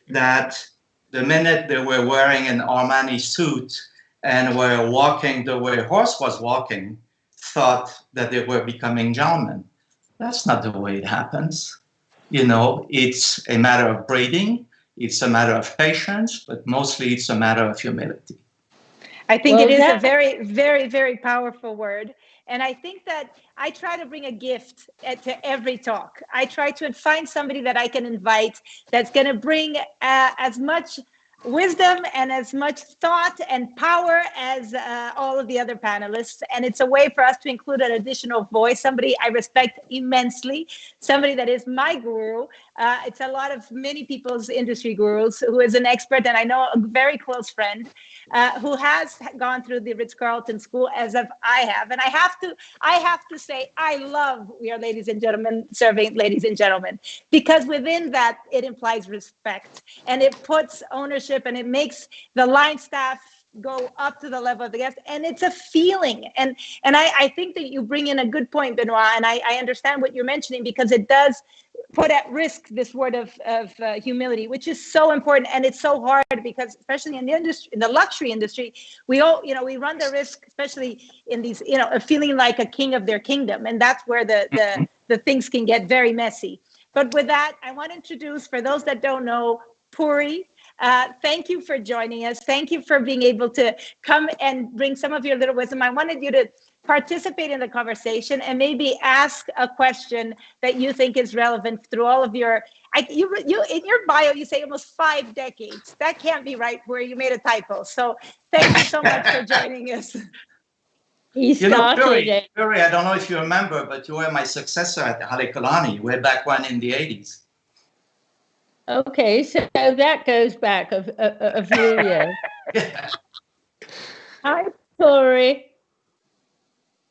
that the minute they were wearing an Armani suit and were walking the way Horst was walking, thought that they were becoming gentlemen. That's not the way it happens. It's a matter of breeding, it's a matter of patience, but mostly it's a matter of humility. I think it is a very, very, very powerful word. And I think that I try to bring a gift to every talk. I try to find somebody that I can invite that's going to bring as much wisdom and as much thought and power as all of the other panelists. And it's a way for us to include an additional voice, somebody I respect immensely, somebody that is my guru. It's a lot of many people's industry gurus, who is an expert, and I know a very close friend who has gone through the Ritz-Carlton school, as if I have. And I have to say, I love We Are Ladies and Gentlemen, serving ladies and gentlemen, because within that, it implies respect, and it puts ownership, and it makes the line staff go up to the level of the guest, and it's a feeling. And I think that you bring in a good point, Benoit, and I understand what you're mentioning, because it does put at risk this word of humility, which is so important. And it's so hard because, especially in the industry, in the luxury industry, we all, we run the risk, especially in these, of feeling like a king of their kingdom. And that's where the things can get very messy. But with that, I want to introduce, for those that don't know, Puri. Thank you for joining us. Thank you for being able to come and bring some of your little wisdom. I wanted you to participate in the conversation and maybe ask a question that you think is relevant through all of your, you in your bio, you say almost 5 decades. That can't be right, where you made a typo. So thank you so much for joining us. Puri, I don't know if you remember, but you were my successor at Halekulani way back when in the 80s. Okay, so that goes back a few years. Yeah. Hi, Puri.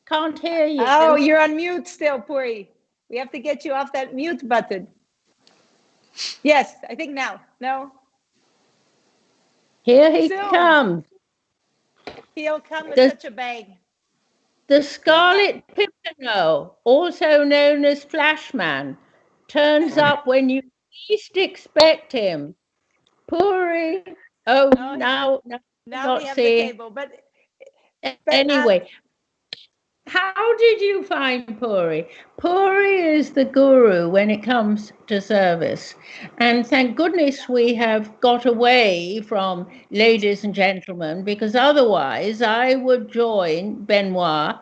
Can't hear you. Oh, you're on mute still, Puri. We have to get you off that mute button. Yes, I think now. No? Here he comes. He'll come with such a bang. The Scarlet Pimpernel, also known as Flashman, turns up when you least expect him. Puri. Oh, now we have the cable. But anyway, how did you find Puri? Puri is the guru when it comes to service. And thank goodness we have got away from ladies and gentlemen, because otherwise I would join Benoit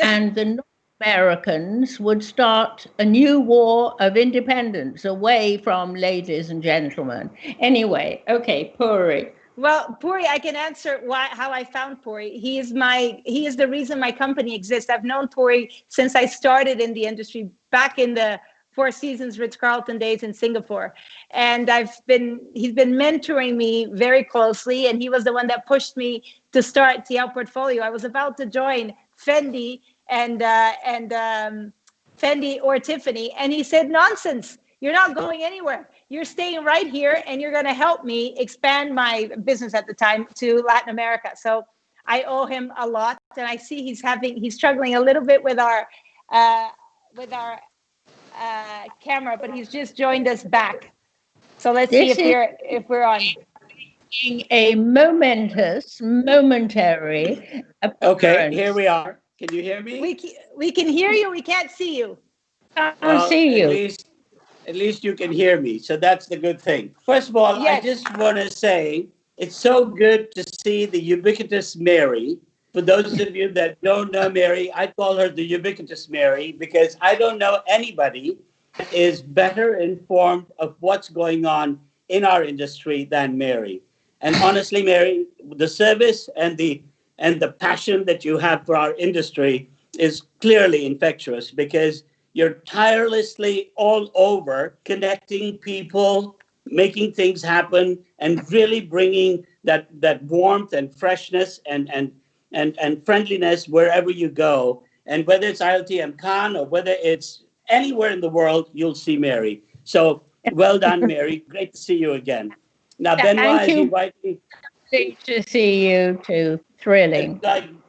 and the North Americans would start a new war of independence away from ladies and gentlemen. Anyway, okay, Puri. Well, Puri, I can answer how I found Puri. He is the reason my company exists. I've known Puri since I started in the industry back in the Four Seasons Ritz-Carlton days in Singapore. And he's been mentoring me very closely. And he was the one that pushed me to start TL Portfolio. I was about to join Fendi and Fendi or Tiffany. And he said, nonsense, you're not going anywhere. You're staying right here, and you're going to help me expand my business at the time to Latin America. So I owe him a lot, and I see he's struggling a little bit with our camera, but he's just joined us back. So let's see if we're on. A momentary. Okay, here we are. Can you hear me? We can hear you. We can't see you. Can't see you. At least you can hear me, so that's the good thing. First of all, yes. I just want to say it's so good to see the ubiquitous Mary. For those of you that don't know Mary, I call her the ubiquitous Mary because I don't know anybody that is better informed of what's going on in our industry than Mary. And honestly, Mary, the service and the passion that you have for our industry is clearly infectious because you're tirelessly all over connecting people, making things happen, and really bringing that warmth and freshness and friendliness wherever you go. And whether it's ILTM Cannes or whether it's anywhere in the world, you'll see Mary. So well done, Mary. Great to see you again. Now, Benoit, as you rightly Lovely to see you too. Thrilling.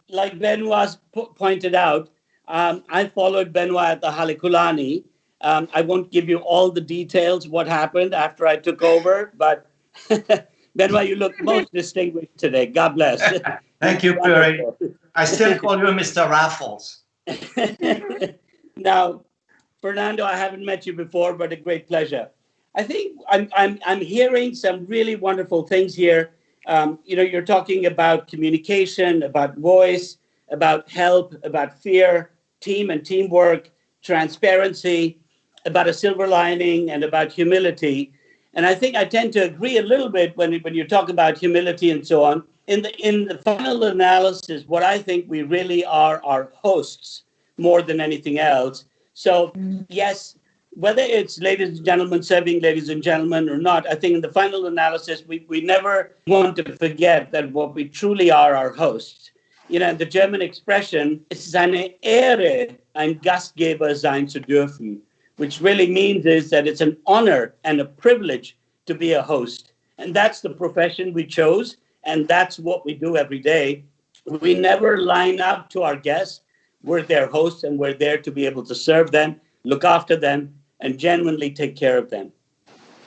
Like Benoit pointed out, I followed Benoit at the Halekulani. I won't give you all the details what happened after I took over, but Benoit, you look most distinguished today. God bless. Thank you, Puri. I still call you Mr. Raffles. Now, Fernando, I haven't met you before, but a great pleasure. I think I'm hearing some really wonderful things here. You're talking about communication, about voice, about help, about fear, team and teamwork, transparency, about a silver lining, and about humility. And I think I tend to agree a little bit when you talk about humility and so on. In the final analysis, what I think we really are hosts more than anything else. So yes, whether it's ladies and gentlemen serving ladies and gentlemen or not, I think in the final analysis, we never want to forget that what we truly are hosts. The German expression, es ist eine Ehre, ein Gastgeber sein zu dürfen, which really means is that it's an honor and a privilege to be a host. And that's the profession we chose, and that's what we do every day. We never line up to our guests. We're their hosts, and we're there to be able to serve them, look after them, and genuinely take care of them.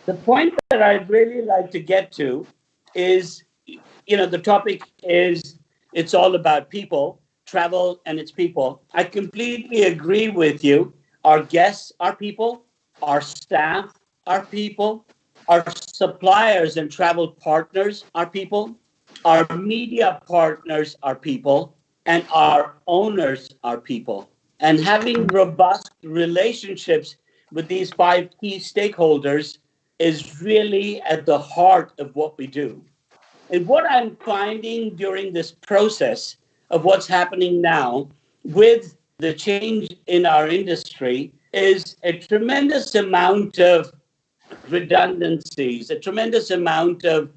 The point that I'd really like to get to is, the topic is, it's all about people, travel and its people. I completely agree with you. Our guests are people, our staff are people, our suppliers and travel partners are people, our media partners are people, and our owners are people. And having robust relationships with these 5 key stakeholders is really at the heart of what we do. And what I'm finding during this process of what's happening now with the change in our industry is a tremendous amount of redundancies, a tremendous amount of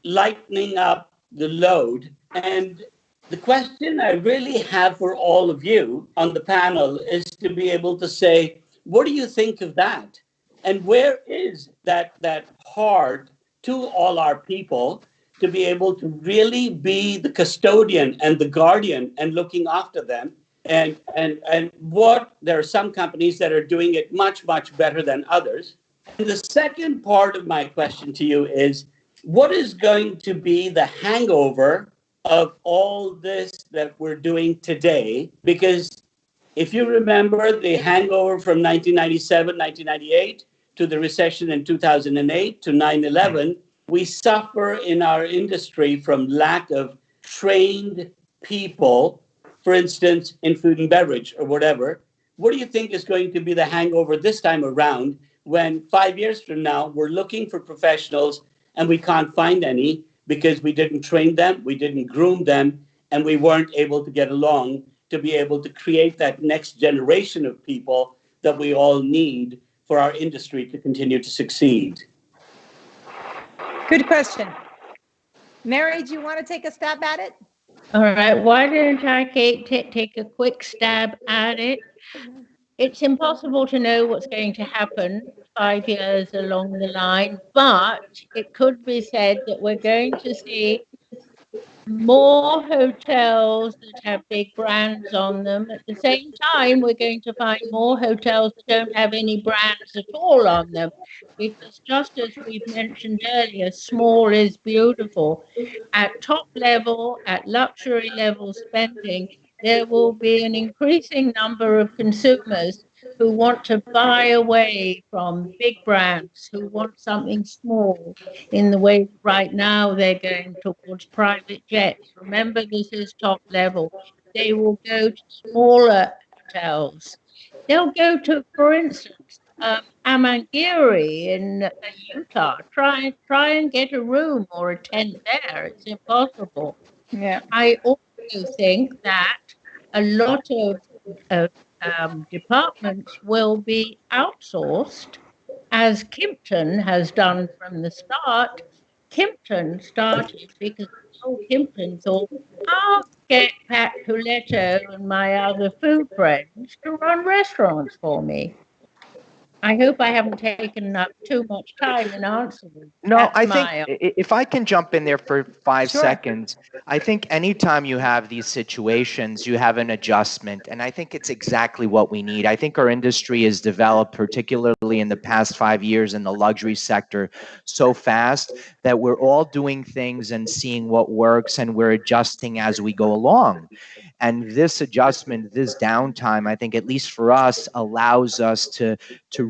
lightening up the load. And the question I really have for all of you on the panel is to be able to say, what do you think of that? And where is that heart to all our people to be able to really be the custodian and the guardian and looking after them? And what there are some companies that are doing it much, much better than others. And the second part of my question to you is, what is going to be the hangover of all this that we're doing today? Because if you remember the hangover from 1997, 1998 to the recession in 2008 to 9/11, we suffer in our industry from lack of trained people, for instance, in food and beverage or whatever. What do you think is going to be the hangover this time around when 5 years from now we're looking for professionals and we can't find any because we didn't train them, we didn't groom them, and we weren't able to get along to be able to create that next generation of people that we all need for our industry to continue to succeed? Good question. Mary, do you want to take a stab at it? All right, why don't I take a quick stab at it? It's impossible to know what's going to happen 5 years along the line, but it could be said that we're going to see more hotels that have big brands on them. At the same time, we're going to find more hotels that don't have any brands at all on them, because just as we've mentioned earlier, small is beautiful. At top level, at luxury level spending, there will be an increasing number of consumers who want to buy away from big brands, who want something small, in the way right now they're going towards private jets. Remember, this is top level. They will go to smaller hotels. They'll go to, for instance, Amangiri in Utah. Try and get a room or a tent there. It's impossible. Yeah. I also think that a lot of departments will be outsourced, as Kimpton has done from the start. Kimpton started because Kimpton thought, I'll get Pat Coletto and my other food friends to run restaurants for me. I hope I haven't taken up too much time in answering. No, That's I think my if I can jump in there for 5 Sure. seconds, I think anytime you have these situations, you have an adjustment. And I think it's exactly what we need. I think our industry has developed, particularly in the past 5 years in the luxury sector, so fast that we're all doing things and seeing what works, and we're adjusting as we go along. And this adjustment, this downtime, I think, at least for us, allows us to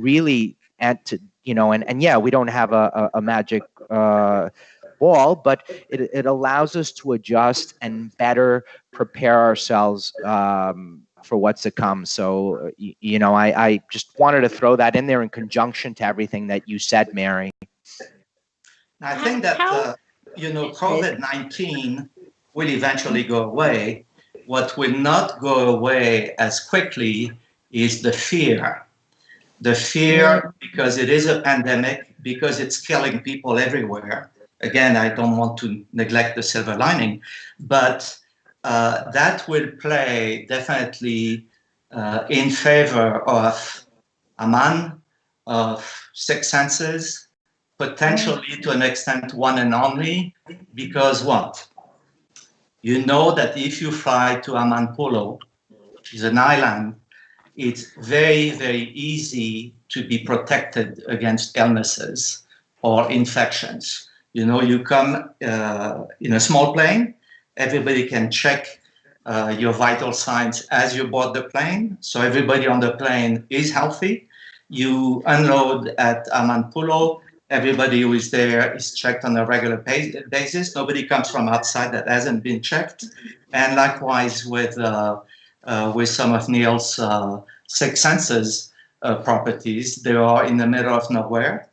really, and to, and yeah, we don't have a magic ball, but it allows us to adjust and better prepare ourselves for what's to come. So, I just wanted to throw that in there in conjunction to everything that you said, Mary. I think that, COVID-19 will eventually go away. What will not go away as quickly is the fear. The fear, because it is a pandemic, because it's killing people everywhere. Again, I don't want to neglect the silver lining, but that will play definitely in favor of Aman, of Six Senses, potentially to an extent one and only, because what? You know that if you fly to Amanpulo, which is an island, it's very, very easy to be protected against illnesses or infections. You come in a small plane, everybody can check your vital signs as you board the plane. So everybody on the plane is healthy. You unload at Amanpulo, everybody who is there is checked on a regular basis. Nobody comes from outside that hasn't been checked. And likewise with some of Neil's Six Senses properties, they are in the middle of nowhere.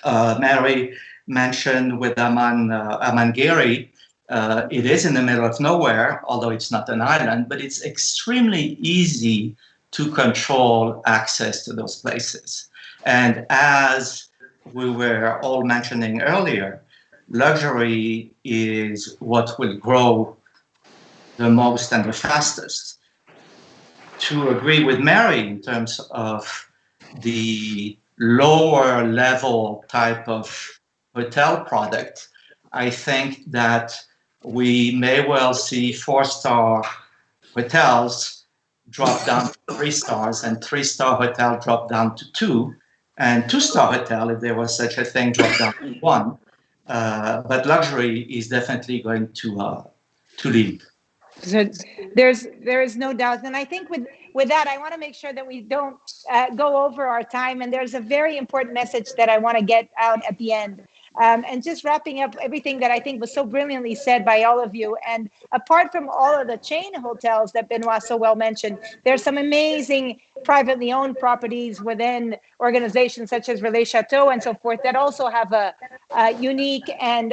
Mary mentioned with Amangiri, it is in the middle of nowhere, although it's not an island, but it's extremely easy to control access to those places. And as we were all mentioning earlier, luxury is what will grow the most and the fastest. To agree with Mary in terms of the lower level type of hotel product, I think that we may well see 4-star hotels drop down to 3 stars, and 3-star hotel drop down to 2, and 2-star hotel, if there was such a thing, drop down to 1. But luxury is definitely going to lead. So there is no doubt, and I think with that, I want to make sure that we don't go over our time. And there's a very important message that I want to get out at the end. And just wrapping up everything that I think was so brilliantly said by all of you. And apart from all of the chain hotels that Benoit so well mentioned, there's some amazing privately owned properties within organizations such as Relais Chateau and so forth that also have a unique and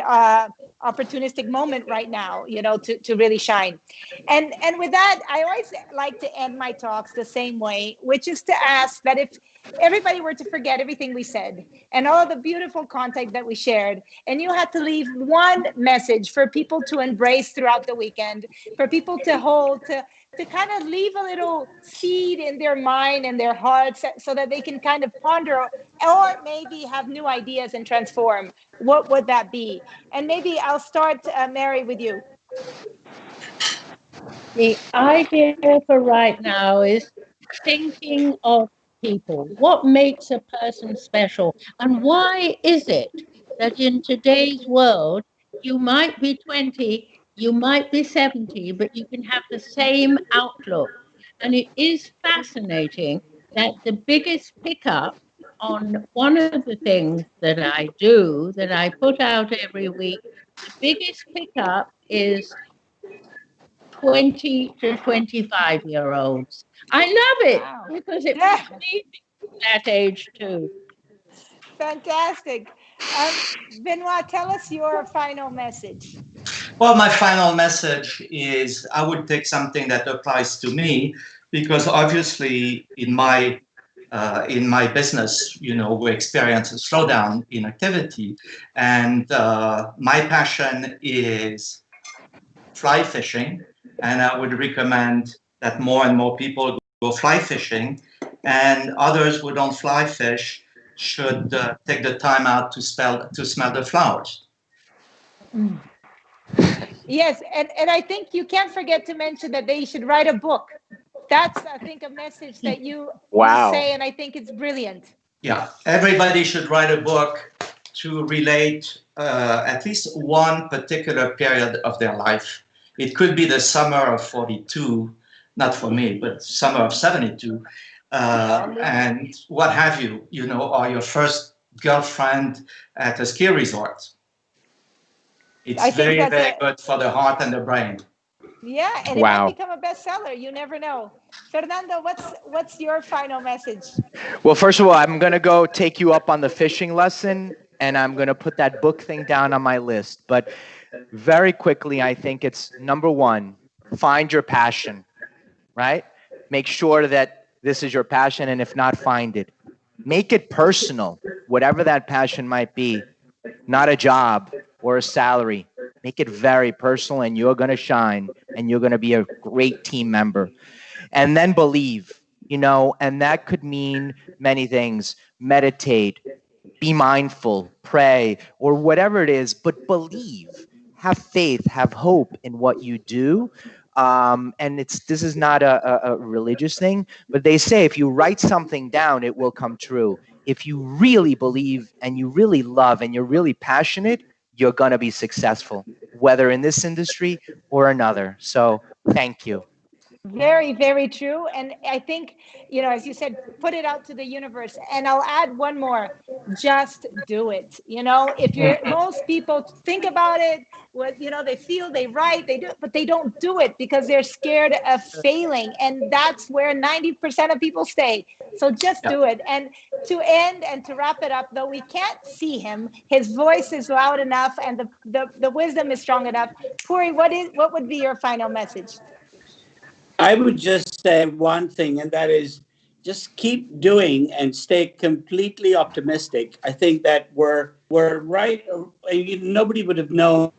opportunistic moment right now, to really shine. And with that, I always like to end my talks the same way, which is to ask that if everybody were to forget everything we said and all the beautiful content that we shared, and you had to leave one message for people to embrace throughout the weekend, for people to hold, to kind of leave a little seed in their mind and their hearts so that they can kind of ponder or maybe have new ideas and transform, what would that be? And maybe I'll start, Mary, with you. The idea for right now is thinking of people. What makes a person special? And why is it that in today's world, you might be 20, you might be 70, but you can have the same outlook? And it is fascinating that the biggest pickup on one of the things that I do, that I put out every week, the biggest pickup is 20 to 25-year-olds. I love it because it makes me that age too. Fantastic. Benoit, tell us your final message. Well, my final message is I would take something that applies to me, because obviously in my business, we experience a slowdown in activity, and my passion is fly fishing, and I would recommend that more and more people go fly fishing. and others who don't fly fish should take the time out to smell the flowers. Yes, and I think you can't forget to mention that they should write a book. That's, I think, a message that you say, and I think it's brilliant. Yeah, everybody should write a book to relate at least one particular period of their life. It could be the summer of 42, not for me, but summer of 72, and what have you, or your first girlfriend at a ski resort. It's very, very good for the heart and the brain. Yeah, and it might become a bestseller. You never know. Fernando, what's your final message? Well, first of all, I'm going to go take you up on the fishing lesson, and I'm going to put that book thing down on my list. But very quickly, I think it's number one, find your passion, right? Make sure that this is your passion, and if not, find it. Make it personal, whatever that passion might be, not a job or a salary. Make it very personal, and you're going to shine, and you're going to be a great team member. And then believe, and that could mean many things. Meditate, be mindful, pray, or whatever it is, but believe, have faith, have hope in what you do. And this is not a religious thing, but they say if you write something down, it will come true. If you really believe and you really love and you're really passionate, you're going to be successful, whether in this industry or another. So thank you. Very, very true. And I think, as you said, put it out to the universe. And I'll add one more, just do it. If most people think about it, they feel, they write, they do, but they don't do it because they're scared of failing. And that's where 90% of people stay. So just do it. And to end and to wrap it up, though we can't see him, his voice is loud enough and the wisdom is strong enough. Puri, what would be your final message? I would just say one thing, and that is just keep doing and stay completely optimistic. I think that we're right. Nobody would have known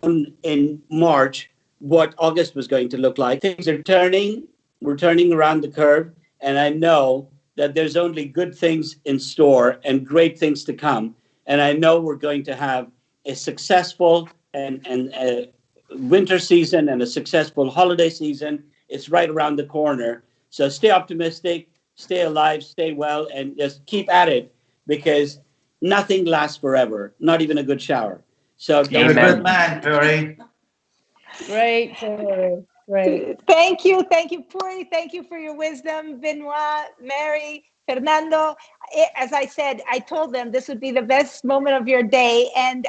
in March what August was going to look like. Things are turning. We're turning around the curve. And I know that there's only good things in store and great things to come. And I know we're going to have a successful and a winter season and a successful holiday season. It's right around the corner. So stay optimistic, stay alive, stay well, and just keep at it because nothing lasts forever, not even a good shower. So you're a good man, Puri. Great, Puri. Great. Thank you, Puri. Thank you for your wisdom, Benoit, Mary, Fernando. As I said, I told them this would be the best moment of your day. And,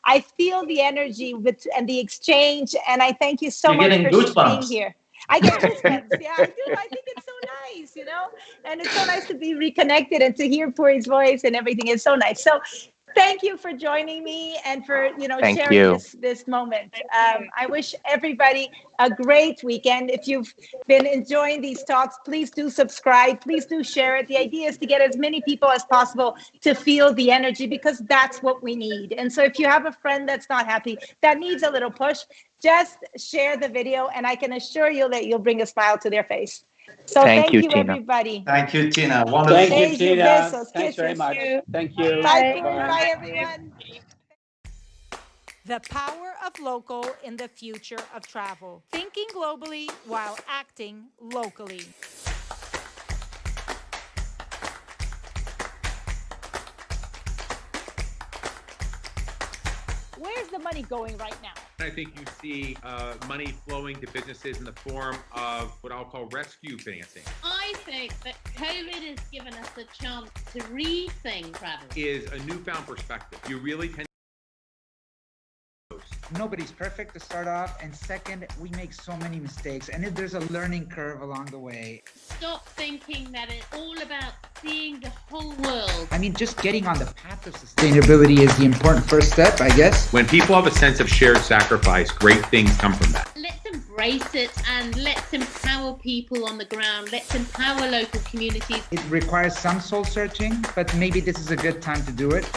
I feel the energy and the exchange. And I thank you so much for being here. I get goosebumps. Yeah, I do. I think it's so nice, and it's so nice to be reconnected and to hear Puri's voice and everything is so nice. So thank you for joining me and for, sharing this moment. I wish everybody a great weekend. If you've been enjoying these talks, please do subscribe. Please do share it. The idea is to get as many people as possible to feel the energy because that's what we need. And so if you have a friend that's not happy, that needs a little push, just share the video and I can assure you that you'll bring a smile to their face. So thank you, Tina. Everybody. Thank you, Tina. Wonderful. Thank you, Tina. Thanks very much. Thank you. Bye, bye, everyone. The power of local in the future of travel. Thinking globally while acting locally. Where's the money going right now? I think you see money flowing to businesses in the form of what I'll call rescue financing. I think that COVID has given us a chance to rethink travel. Is a newfound perspective. You really can. Nobody's perfect to start off, and second, we make so many mistakes, and there's a learning curve along the way. Stop thinking that it's all about seeing the whole world. I mean, just getting on the path of sustainability is the important first step, I guess. When people have a sense of shared sacrifice, great things come from that. Let's embrace it and let's empower people on the ground. Let's empower local communities. It requires some soul searching, but maybe this is a good time to do it.